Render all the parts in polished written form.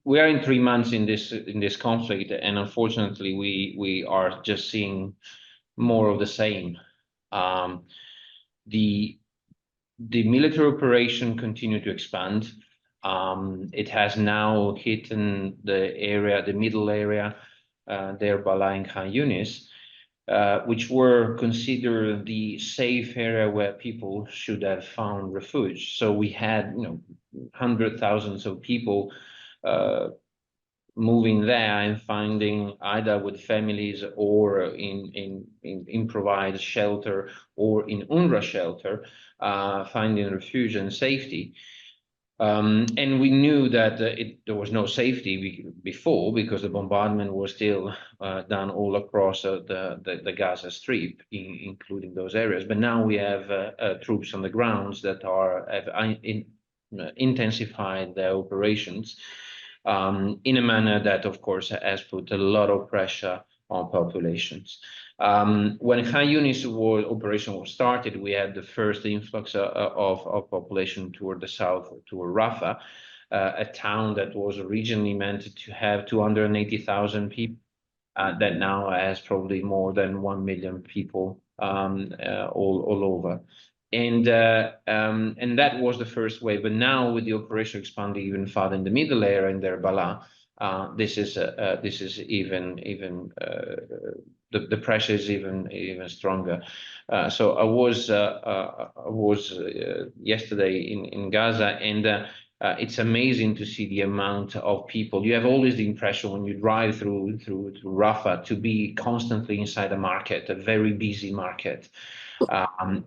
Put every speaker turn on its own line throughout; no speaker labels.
we are in 3 months in this conflict, and unfortunately, we are just seeing more of the same. The military operation continue to expand. It has now hit the area, the middle area, there Bala and Khan Yunis, which were considered the safe area where people should have found refuge. So we had, hundreds of thousands of people moving there and finding either with families or in improvised shelter or in UNRWA shelter, finding refuge and safety. And we knew that there was no safety before, because the bombardment was still done all across the Gaza Strip, including those areas. But now we have troops on the grounds that have intensified their operations in a manner that, of course, has put a lot of pressure on populations. When Khan Yunis operation was started, we had the first influx of population toward the south, toward Rafah, a town that was originally meant to have 280,000 people, that now has probably more than 1 million people all over. And that was the first wave. But now, with the operation expanding even farther in the middle area in Deir Bala, this is even the pressure is even stronger. So I was yesterday in Gaza, and it's amazing to see the amount of people. You have always the impression when you drive through Rafah to be constantly inside a market, a very busy market.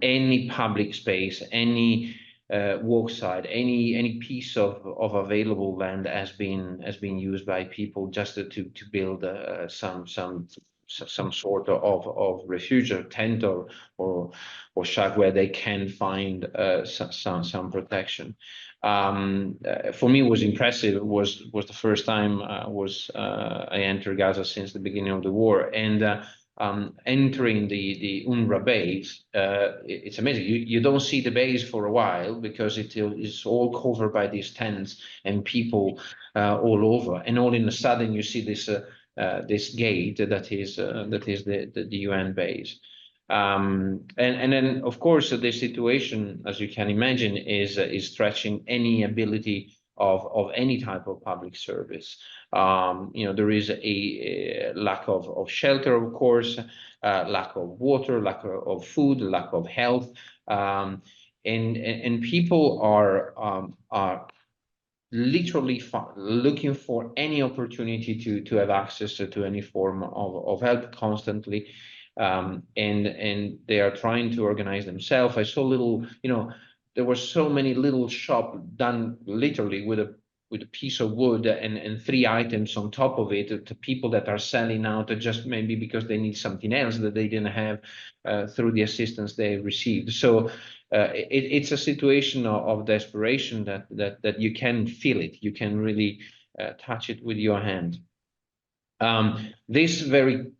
Any public space, any walkside, any piece of available land has been used by people just to build some sort of refuge or tent or shack where they can find some protection. For me, it was impressive. It was the first time I entered Gaza since the beginning of the war, and entering the UNRWA base, it's amazing. You don't see the base for a while because it is all covered by these tents and people all over, and all in a sudden you see this gate that is the UN base. And then, of course, the situation, as you can imagine, is stretching any ability of any type of public service. There is a lack of shelter, of course, lack of water, lack of food, lack of health, and people are literally looking for any opportunity to have access to any form of help constantly, and they are trying to organize themselves. I saw little, there were so many little shops done literally with a piece of wood and 3 items on top of it, to people that are selling out just maybe because they need something else that they didn't have through the assistance they received. So it's a situation of desperation that you can feel it. You can really touch it with your hand. This very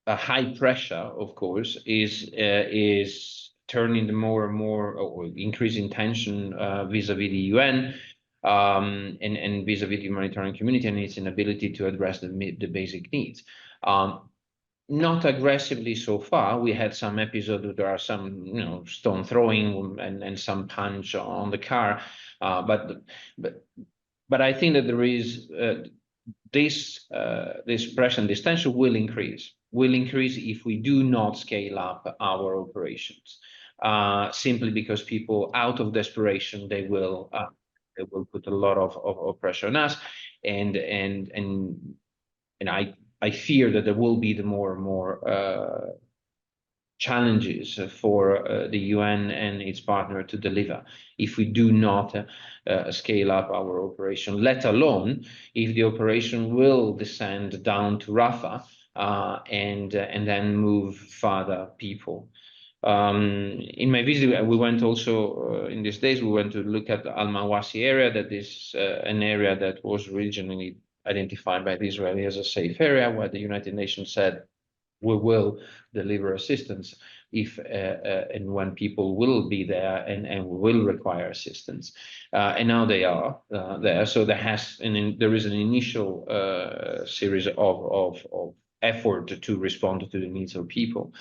high pressure, of course, is turning the more and more, or increasing tension vis-a-vis the UN and vis-a-vis the humanitarian community and its inability to address the basic needs. Not aggressively so far. We had some episodes where there are some, stone throwing and some punch on the car, but I think that there is this pressure and this tension will increase if we do not scale up our operations. Simply because people, out of desperation, they will put a lot of pressure on us, and I fear that there will be the more and more challenges for the UN and its partner to deliver if we do not scale up our operation, let alone if the operation will descend down to Rafah and then move further people. In my visit, we went also in these days, we went to look at the Al-Mawasi area. That is an area that was originally identified by the Israeli as a safe area, where the United Nations said we will deliver assistance. if and when people will be there and will require assistance. And now they are there. So there is an initial series of effort to respond to the needs of people.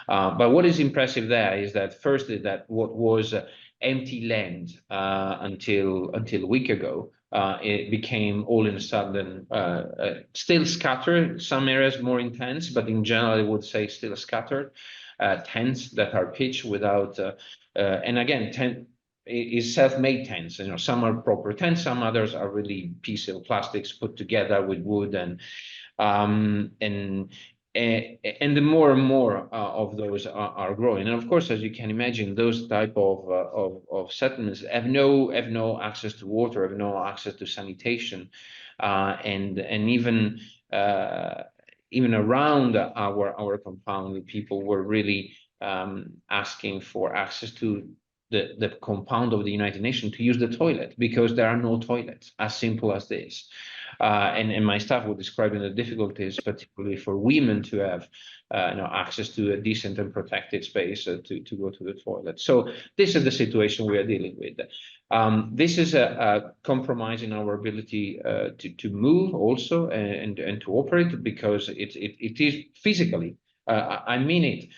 But what is impressive there is that firstly, that what was empty land until a week ago, it became all in a sudden still scattered, some areas more intense, but in general, I would say still scattered, tents that are pitched without, and again, tent is self-made tents. You know, some are proper tents, some others are really pieces of plastics put together with wood and the more and more of those are growing. And of course, as you can imagine, those type of settlements have no access to water, have no access to sanitation, and even around our compound, people were really asking for access to the compound of the United Nations to use the toilet, because there are no toilets, as simple as this. And my staff were describing the difficulties, particularly for women, to have access to a decent and protected space to go to the toilet. So this is the situation we are dealing with. This is a compromise in our ability to move also and to operate, because it is physically. I mean it.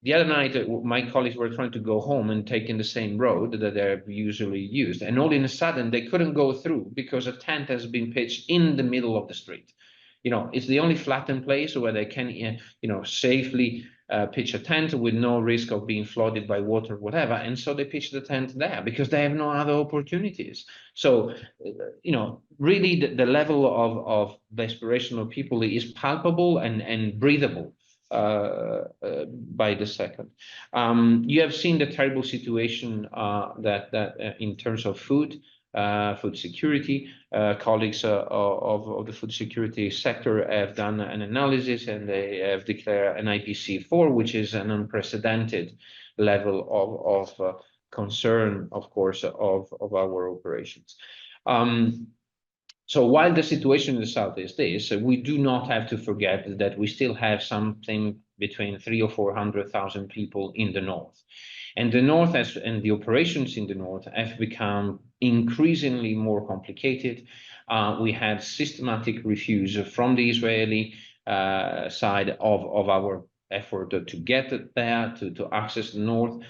The other night, my colleagues were trying to go home and taking the same road that they're usually used. And all in a sudden, they couldn't go through because a tent has been pitched in the middle of the street. You know, it's the only flattened place where they can, safely pitch a tent with no risk of being flooded by water, whatever. And so they pitch the tent there because they have no other opportunities. So, really the level of desperation of people is palpable and breathable. By the second, you have seen the terrible situation that in terms of food security. Colleagues of the food security sector have done an analysis, and they have declared an IPC4, which is an unprecedented level of concern, of course, of our operations. So while the situation in the south is this, we do not have to forget that we still have something between 300,000 or 400,000 people in the north. And the north and the operations in the north have become increasingly more complicated. We have systematic refuse from the Israeli side of our effort to get there, to access the north.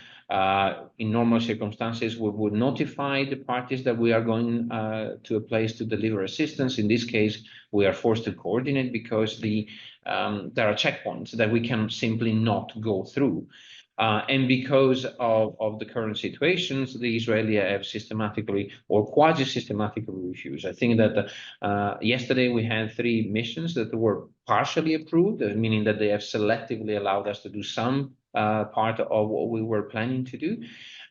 In normal circumstances, we would notify the parties that we are going to a place to deliver assistance. In this case, we are forced to coordinate because there are checkpoints that we can simply not go through. And because of the current situations, the Israelis have systematically or quasi-systematically refused. I think that yesterday we had 3 missions that were partially approved, meaning that they have selectively allowed us to do some part of what we were planning to do.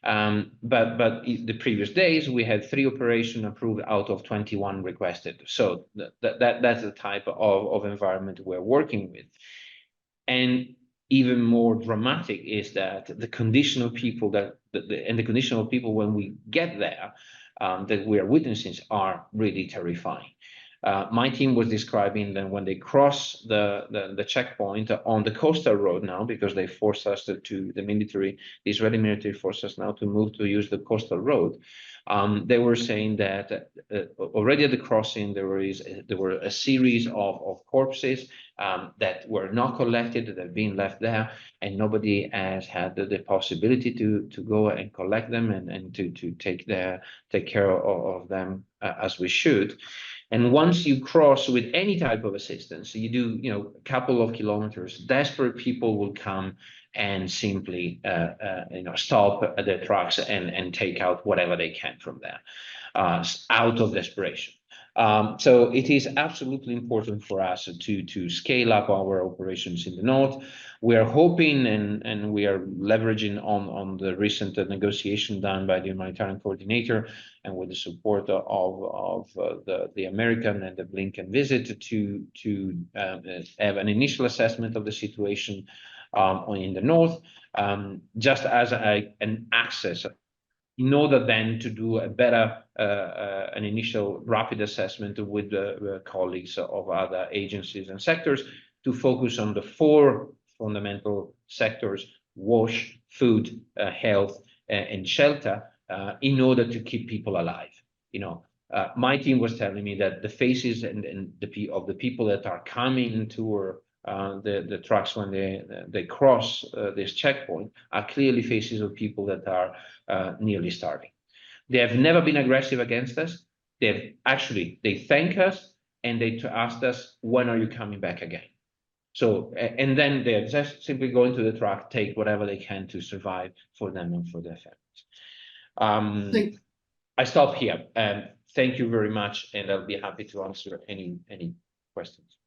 But the previous days, we had 3 operations approved out of 21 requested. So that's the type of environment we're working with. And even more dramatic is that the condition of people when we get there that we are witnessing are really terrifying. My team was describing that when they cross the checkpoint on the coastal road now, because they forced us the Israeli military forced us now to move to use the coastal road. They were saying that already at the crossing there were a series of corpses that were not collected, that have been left there, and nobody has had the possibility to go and collect them and to take care of them as we should. And once you cross with any type of assistance, you do, a couple of kilometers, desperate people will come and simply, stop at their trucks and take out whatever they can from there, out of desperation. So it is absolutely important for us to scale up our operations in the north. We are hoping and we are leveraging on the recent negotiation done by the humanitarian coordinator and with the support of the American and the Blinken visit to have an initial assessment of the situation in the north, just as an access, in order then to do a better, an initial rapid assessment with the colleagues of other agencies and sectors to focus on the 4 fundamental sectors, wash, food, health, and shelter, in order to keep people alive. My team was telling me that the faces of the people that are coming to the trucks when they cross this checkpoint are clearly faces of people that are nearly starving. They have never been aggressive against us. They thank us and they asked us, when are you coming back again? So, and then they're just simply going to the truck, take whatever they can to survive for them and for their families. I stop here. Thank you very much, and I'll be happy to answer any questions.